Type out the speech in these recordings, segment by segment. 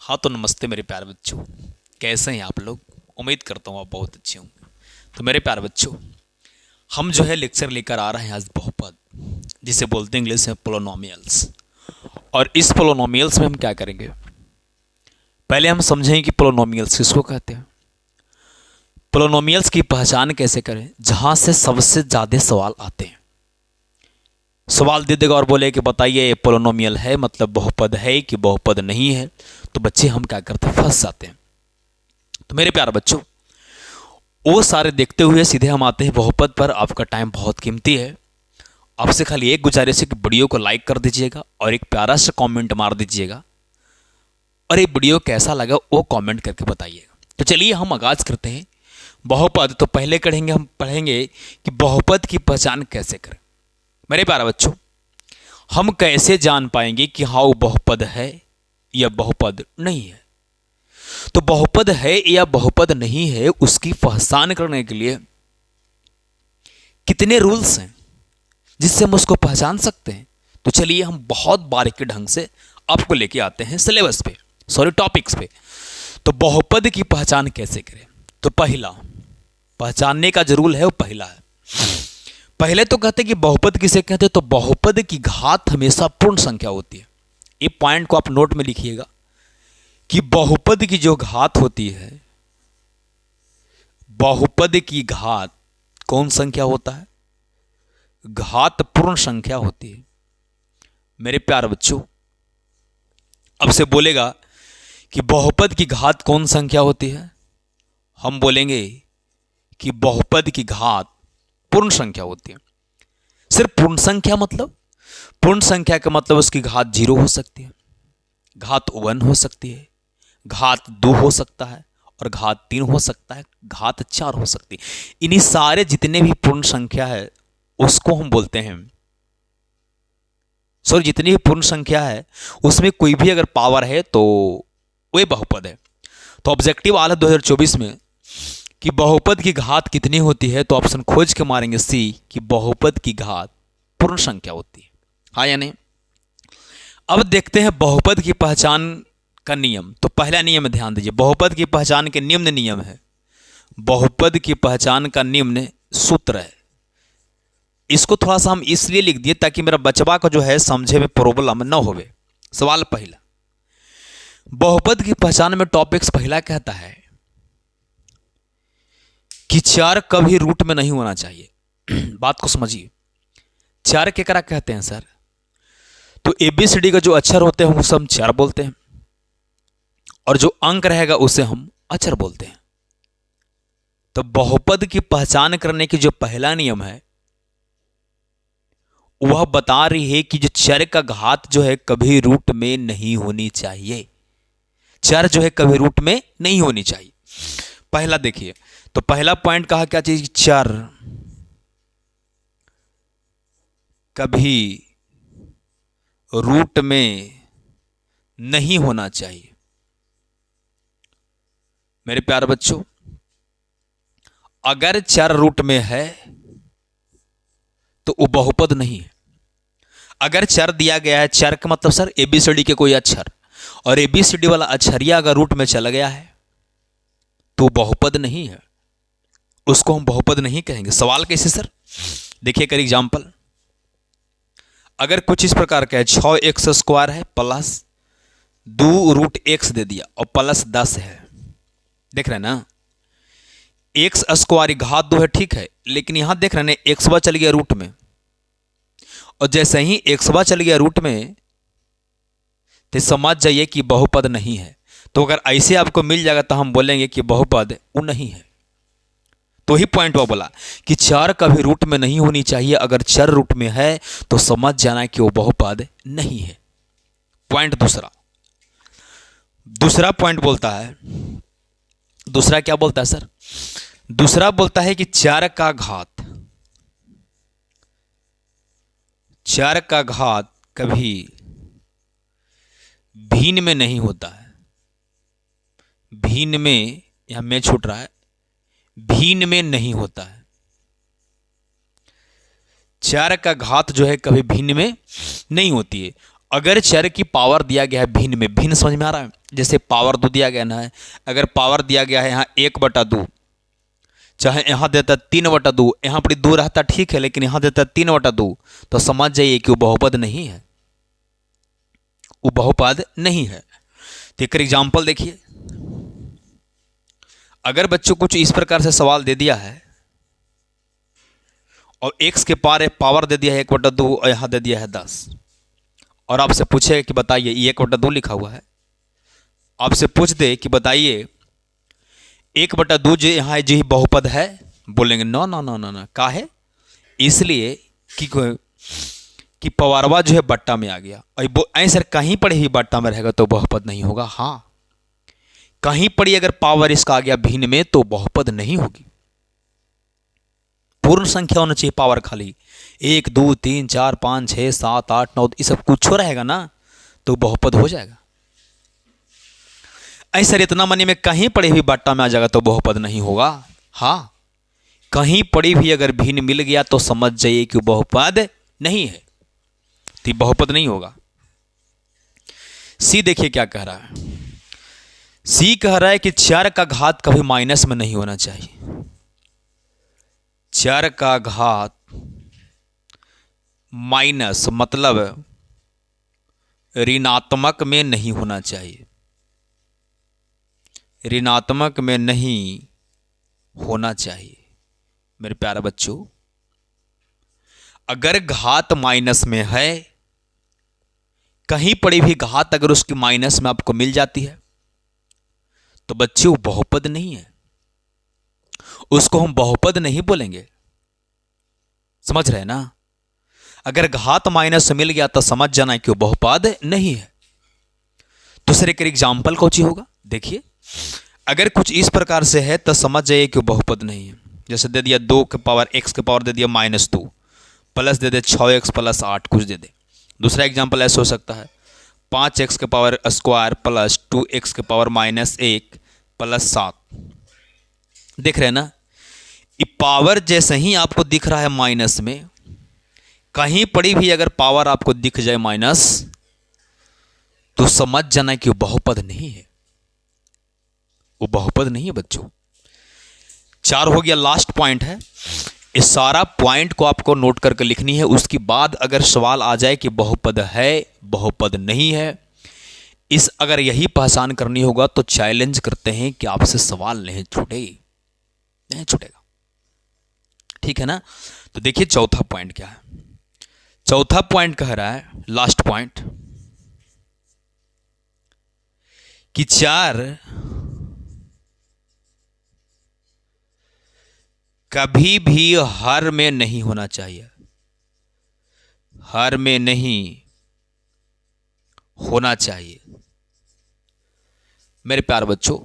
हाँ तो नमस्ते मेरे प्यारे बच्चों। कैसे हैं आप लोग? उम्मीद करता हूँ आप बहुत अच्छे होंगे। तो मेरे प्यारे बच्चों, हम जो है लेक्चर लेकर आ रहे हैं आज बहुपद, जिसे बोलते हैं इंग्लिश में पोलिनोमियल्स। और इस पोलिनोमियल्स में हम क्या करेंगे, पहले हम समझेंगे कि पोलिनोमियल्स किसको कहते हैं, पोलिनोमियल्स की पहचान कैसे करें, जहाँ से सबसे ज़्यादा सवाल आते हैं। सवाल दे देगा और बोले कि बताइए ये पोलिनोमियल है, मतलब बहुपद है कि बहुपद नहीं है, तो बच्चे हम क्या करते हैं, फंस जाते हैं। तो मेरे प्यारे बच्चों, वो सारे देखते हुए सीधे हम आते हैं बहुपद पर। आपका टाइम बहुत कीमती है। आपसे खाली एक गुजारिश है कि वीडियो को लाइक कर दीजिएगा और एक प्यारा सा कमेंट मार दीजिएगा, और ये वीडियो कैसा लगा वो कमेंट करके बताइएगा। तो चलिए हम आगाज करते हैं बहुपद। तो पहले हम पढ़ेंगे कि बहुपद की पहचान कैसे करें। मेरे प्यारे बच्चों, हम कैसे जान पाएंगे कि हाँ वो बहुपद है या बहुपद नहीं है। तो बहुपद है या बहुपद नहीं है, उसकी पहचान करने के लिए कितने रूल्स हैं जिससे हम उसको पहचान सकते हैं। तो चलिए हम बहुत बारीकी ढंग से आपको लेके आते हैं सिलेबस पे, टॉपिक्स पे। तो बहुपद की पहचान कैसे करें, तो पहला पहचानने का जो रूल है वो पहला है। पहले तो कहते हैं कि बहुपद किसे कहते हैं, तो बहुपद की घात हमेशा पूर्ण संख्या होती है। ये पॉइंट को आप नोट में लिखिएगा कि बहुपद की जो घात होती है, बहुपद की घात कौन संख्या होता है, घात पूर्ण संख्या होती है। मेरे प्यारे बच्चों, अब से बोलेगा कि बहुपद की घात कौन संख्या होती है, हम बोलेंगे कि बहुपद की घात पूर्ण संख्या होती है। सिर्फ पूर्ण संख्या मतलब, पूर्ण संख्या का मतलब उसकी घात 0 हो सकती है, घात 1 हो सकती है, घात 2 हो सकता है, और घात 3 हो सकता है, घात 4 हो सकती है। इन्हीं सारे जितने भी पूर्ण संख्या है उसको हम बोलते हैं, जितनी भी पूर्ण संख्या है उसमें कोई भी अगर पावर है तो वह बहुपद है। तो ऑब्जेक्टिव आल है 2024 में कि बहुपद की घात कितनी होती है, तो ऑप्शन खोज के मारेंगे सी कि बहुपद की घात पूर्ण संख्या होती है, हाँ या नहीं। अब देखते हैं बहुपद की पहचान का नियम। तो पहला नियम ध्यान दीजिए, बहुपद की पहचान के निम्न नियम है। बहुपद की पहचान का निम्न सूत्र है। इसको थोड़ा सा हम इसलिए लिख दिए ताकि मेरा बचवा को जो है समझे में प्रॉब्लम न होवे। सवाल पहला, बहुपद की पहचान में टॉपिक्स पहला कहता है कि 4 कभी रूट में नहीं होना चाहिए। बात को समझिए, 4 केकरा कहते हैं सर, तो ABCD का जो अक्षर होते हैं उसे हम 4 बोलते हैं, और जो अंक रहेगा उसे हम अक्षर बोलते हैं। तो बहुपद की पहचान करने की जो पहला नियम है वह बता रही है कि जो 4 का घात जो है कभी रूट में नहीं होनी चाहिए। 4 जो है कभी रूट में नहीं होनी चाहिए। पहला देखिए, तो पहला पॉइंट कहा क्या चीज, 4 कभी रूट में नहीं होना चाहिए। मेरे प्यारे बच्चों, अगर 4 रूट में है तो वो बहुपद नहीं है। अगर 4 दिया गया है, 4 का मतलब सर ABCD के कोई अक्षर, और ABCD वाला अक्षरिया अगर रूट में चला गया है तो बहुपद नहीं है, उसको हम बहुपद नहीं कहेंगे। सवाल कैसे सर, देखिए कर एग्जांपल। अगर कुछ इस प्रकार का है, 6x² है प्लस 2√x दे दिया और प्लस 10 है, देख रहे हैं ना, x² घात 2 है, ठीक है, लेकिन यहां देख रहे हैं x चल गया रूट में, और जैसे ही x चल गया रूट में तो समझ जाइए कि बहुपद नहीं है। तो अगर ऐसे आपको मिल जाएगा तो हम बोलेंगे कि बहुपद वो नहीं है। तो ही पॉइंट वो बोला कि 4 कभी रूट में नहीं होनी चाहिए। अगर 4 रूट में है तो समझ जाना कि वो बहुपद नहीं है। पॉइंट दूसरा पॉइंट बोलता है, दूसरा क्या बोलता है सर, दूसरा बोलता है कि 4 का घात कभी भिन्न में नहीं होता है। भिन्न में, यहां में छूट रहा है, भिन्न में नहीं होता है। 4 का घात जो है कभी भिन्न में नहीं होती है। अगर चर की पावर दिया गया है भिन्न में, भिन्न समझ में आ रहा है, जैसे पावर 2 दिया गया ना है, अगर पावर दिया गया है यहाँ 1/2, चाहे यहाँ देता 3/2, यहाँ पर 2 रहता ठीक है, लेकिन यहाँ देता 3/2, तो समझ जाइए कि वो बहुपद नहीं है, वो बहुपद नहीं है। तो एक एग्जाम्पल देखिए, अगर बच्चों कुछ इस प्रकार से सवाल दे दिया है और x के पावर दे दिया है 1/2 और यहाँ दे दिया है 10, और आपसे पूछे कि बताइए, ये 1/2 लिखा हुआ है, आपसे पूछ दे कि बताइए 1/2 जो यहाँ है जो बहुपद है, बोलेंगे no no no no no, का है, इसलिए कि पवारवा जो है बट्टा में आ गया, और ऐसे कहीं पर ही बट्टा में रहेगा तो बहुपद नहीं होगा। हाँ, कहीं पर ही अगर पावर इसका आ गया भिन्न में तो बहुपद नहीं होगी। पूर्ण संख्या होना चाहिए पावर, खाली 1 2 3 4 5 6 7 8 9 ये सब कुछ रहेगा ना तो बहुपद हो जाएगा। ऐसा इतना मनी में कहीं पड़ी हुई बट्टा में आ जाएगा तो बहुपद नहीं होगा। हाँ, कहीं पड़ी भी अगर भिन्न मिल गया तो समझ जाइए कि बहुपद नहीं है, तो बहुपद नहीं होगा। सी देखिए क्या कह रहा है, सी कह रहा है कि 4 का घात कभी माइनस में नहीं होना चाहिए। 4 का घात माइनस मतलब ऋणात्मक में नहीं होना चाहिए, ऋणात्मक में नहीं होना चाहिए। मेरे प्यारे बच्चों, अगर घात माइनस में है, कहीं पड़ी भी घात अगर उसकी माइनस में आपको मिल जाती है तो बच्चों बहुपद नहीं है, उसको हम बहुपद नहीं बोलेंगे। समझ रहे ना, अगर घात माइनस मिल गया तो समझ जाना कि वो बहुपद नहीं है। दूसरे के एग्जाम्पल कौन होगा, देखिए, अगर कुछ इस प्रकार से है तो समझ जाइए कि वो बहुपद नहीं है। जैसे दे दिया 2 के पावर x के पावर दे दिया -2, प्लस दे दे 6x + 8 कुछ दे दे। दूसरा एग्जाम्पल ऐसा हो सकता है 5x के पावर स्क्वायर प्लस 2x के पावर -1 + 7। देख रहे हैं ना, ये पावर जैसे ही आपको दिख रहा है माइनस में, कहीं पड़ी भी अगर पावर आपको दिख जाए माइनस तो समझ जाना कि वो बहुपद नहीं है, वो बहुपद नहीं है बच्चों। 4 हो गया, लास्ट पॉइंट है। इस सारा पॉइंट को आपको नोट करके लिखनी है। उसके बाद अगर सवाल आ जाए कि बहुपद है बहुपद नहीं है, इस अगर यही पहचान करनी होगा तो चैलेंज करते हैं कि आपसे सवाल नहीं छूटेगा। ठीक है ना। तो देखिए चौथा पॉइंट क्या है। चौथा पॉइंट कह रहा है, लास्ट पॉइंट, कि 4 कभी भी हर में नहीं होना चाहिए, हर में नहीं होना चाहिए। मेरे प्यारे बच्चों,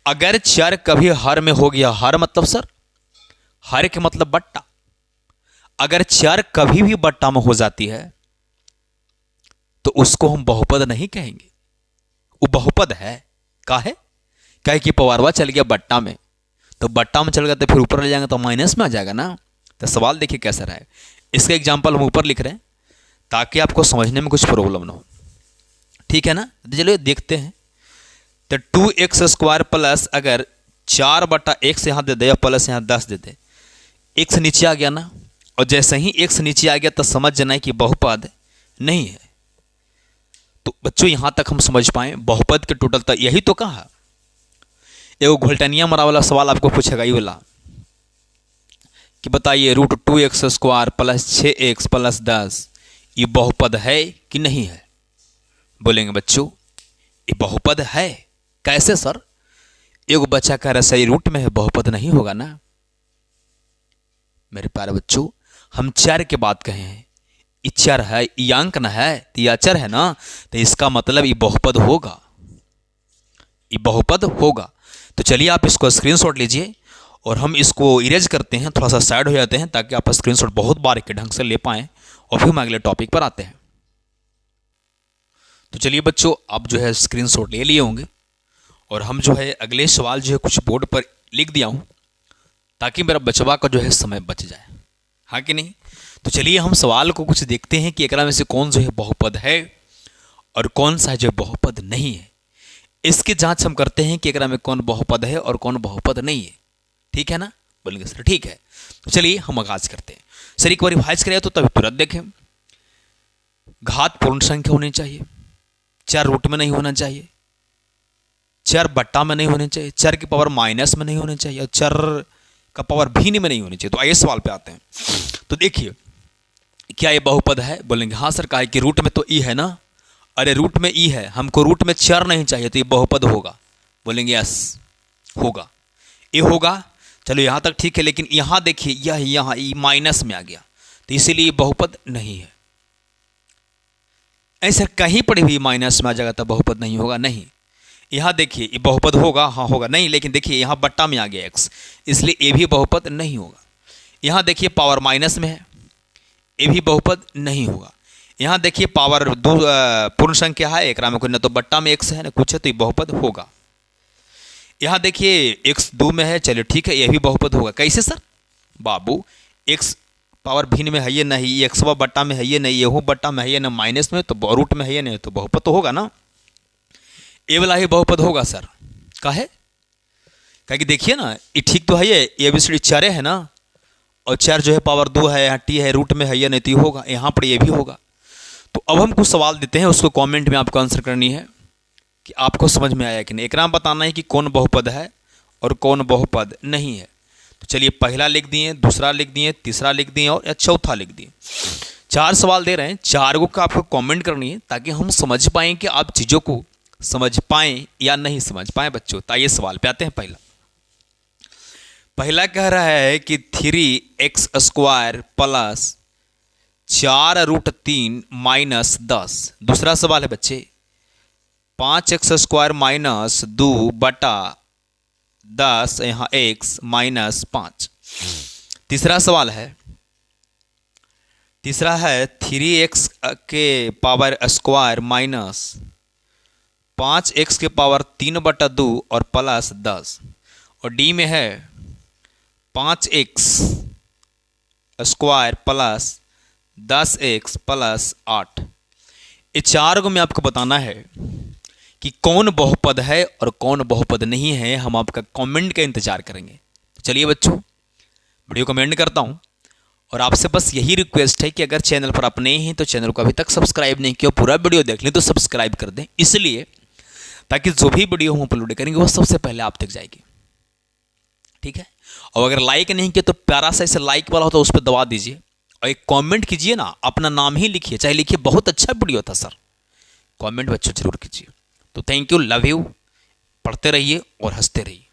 अगर 4 कभी हर में हो गया, हर मतलब सर, हर के मतलब बट्टा, अगर 4 कभी भी बट्टा में हो जाती है तो उसको हम बहुपद नहीं कहेंगे, वो बहुपद है। काहे? काहे कि पवारवा चल गया बट्टा में, तो बट्टा में चल गया तो फिर ऊपर ले जाएंगे तो माइनस में आ जाएगा ना। तो सवाल देखिए कैसा रहा है। इसका एग्जाम्पल हम ऊपर लिख रहे हैं ताकि आपको समझने में कुछ प्रॉब्लम ना हो। ठीक है ना। तो चलिए देखते हैं। तो 2x² प्लस अगर 4/x यहाँ दे दे या प्लस यहाँ 10 दे दे, x नीचे आ गया ना, और जैसे ही x नीचे आ गया तो समझ जाना है कि बहुपद नहीं है। तो बच्चों यहां तक हम समझ पाए बहुपद के टोटल तक यही तो कहा। एगो घोल्टनिया मरा वाला सवाल आपको पूछेगा ये वाला कि बताइए √2x² प्लस 6x प्लस 10 ये बहुपद है कि नहीं है? बोलेंगे बच्चों ये बहुपद है। कैसे सर? एगो बच्चा कह रहा सही रूट में है, बहुपद नहीं होगा ना। मेरे प्यारे बच्चों, हम 4 के बात कहे हैं, ये चर है, ये अंक न है, तो ये अचर है ना, तो इसका मतलब ये बहुपद होगा, ये बहुपद होगा। तो चलिए आप इसको स्क्रीनशॉट लीजिए और हम इसको इरेज करते हैं, थोड़ा सा साइड हो जाते हैं ताकि आप स्क्रीनशॉट बहुत बारीक के ढंग से ले पाएं, और फिर हम अगले टॉपिक पर आते हैं। तो चलिए बच्चों, आप जो है स्क्रीनशॉट ले लिए होंगे और हम जो है अगले सवाल जो है कुछ बोर्ड पर लिख दिया हूँ ताकि मेरा बचवा का जो है समय बच जाए, हाँ कि नहीं। तो चलिए हम सवाल को कुछ देखते हैं कि एकरा में से कौन जो है बहुपद है और कौन सा जो बहुपद नहीं है। इसकी जांच हम करते हैं कि एकरा में कौन बहुपद है और कौन बहुपद नहीं है। ठीक है ना? बोलेंगे सर ठीक है। तो चलिए हम आगाज करते हैं। सर एक बार रिवाइज करें तो तभी तुरंत देखें। घात पूर्ण संख्या होनी चाहिए, चर रूट में नहीं होना चाहिए, चर बट्टा में नहीं होने चाहिए, चर की पावर माइनस में नहीं होने चाहिए और चर का पावर भिन्न में नहीं होनी चाहिए। तो आइए सवाल पे आते हैं। तो देखिए क्या ये बहुपद है? बोलेंगे हाँ सर। कहा कि रूट में तो ई है ना। अरे रूट में ई है, हमको रूट में चर नहीं चाहिए, तो ये बहुपद होगा। बोलेंगे यस होगा, ये होगा। चलो यहां तक ठीक है, लेकिन यहां देखिए यह यहां ई माइनस में आ गया, तो इसीलिए ये बहुपद नहीं है। ऐसे कहीं पर भी माइनस में आ जाएगा तो बहुपद नहीं होगा, नहीं। यहां देखिए ये बहुपद होगा, हाँ होगा, नहीं। लेकिन देखिए यहां बट्टा में आ गया एक्स, इसलिए ये भी बहुपद नहीं होगा। यहां देखिए पावर माइनस में है, ये भी बहुपद नहीं होगा। यहाँ देखिए पावर दो पूर्ण संख्या है, एक में कोई न तो बट्टा में एक्स है ना कुछ है, तो ये बहुपद होगा। यहाँ देखिए एक्स 2 में है, चलिए ठीक है, ये भी बहुपद होगा। कैसे सर? बाबू एक्स पावर भिन्न में है ये नहीं, एक्स बट्टा में है ये नहीं, ये हो बट्टा में है ये ना, माइनस में तो रूट में है ये नहीं, तो बहुपद तो होगा ना। ये वाला ही बहुपद होगा सर। काहे? कि देखिए ना ये ठीक तो है, ये भी चरे है ना, और चर जो है पावर 2 है, यहाँ टी है, रूट में है ये नहीं, तो होगा। यहाँ पर ये भी होगा। तो अब हम कुछ सवाल देते हैं, उसको कमेंट में आपको आंसर करनी है कि आपको समझ में आया कि नहीं। एक नाम बताना है कि कौन बहुपद है और कौन बहुपद नहीं है। तो चलिए पहला लिख दिए, दूसरा लिख दिए, तीसरा लिख दिए और चौथा लिख दिए। 4 सवाल दे रहे हैं, 4 को आपको कमेंट करनी है ताकि हम समझ पाएँ कि आप चीज़ों को समझ पाएँ या नहीं समझ पाएँ बच्चों। तो ये सवाल पे आते हैं। पहला कह रहा है कि 3x² प्लस 4√3 माइनस 10। दूसरा सवाल है बच्चे 5x² माइनस 2/10 यहाँ x माइनस 5। तीसरा सवाल है 3x के पावर स्क्वायर माइनस 5x के पावर 3/2 और प्लस 10। और डी में है 5x² प्लस 10x प्लस 8। ये 4 को मैं आपको बताना है कि कौन बहुपद है और कौन बहुपद नहीं है। हम आपका कमेंट का इंतजार करेंगे। तो चलिए बच्चों वीडियो कमेंट करता हूं और आपसे बस यही रिक्वेस्ट है कि अगर चैनल पर आप नए हैं तो चैनल को अभी तक सब्सक्राइब नहीं किया, पूरा वीडियो देख लें तो सब्सक्राइब कर दें, इसलिए ताकि जो भी वीडियो हम अपलोड करेंगे वो सबसे पहले आप तक जाएगी। ठीक है? और अगर लाइक नहीं किया तो प्यारा सा ऐसे लाइक वाला हो तो उस पर दबा दीजिए और एक कमेंट कीजिए ना, अपना नाम ही लिखिए, चाहे लिखिए बहुत अच्छा वीडियो था सर, कमेंट बच्चों जरूर कीजिए। तो थैंक यू, लव यू, पढ़ते रहिए और हंसते रहिए।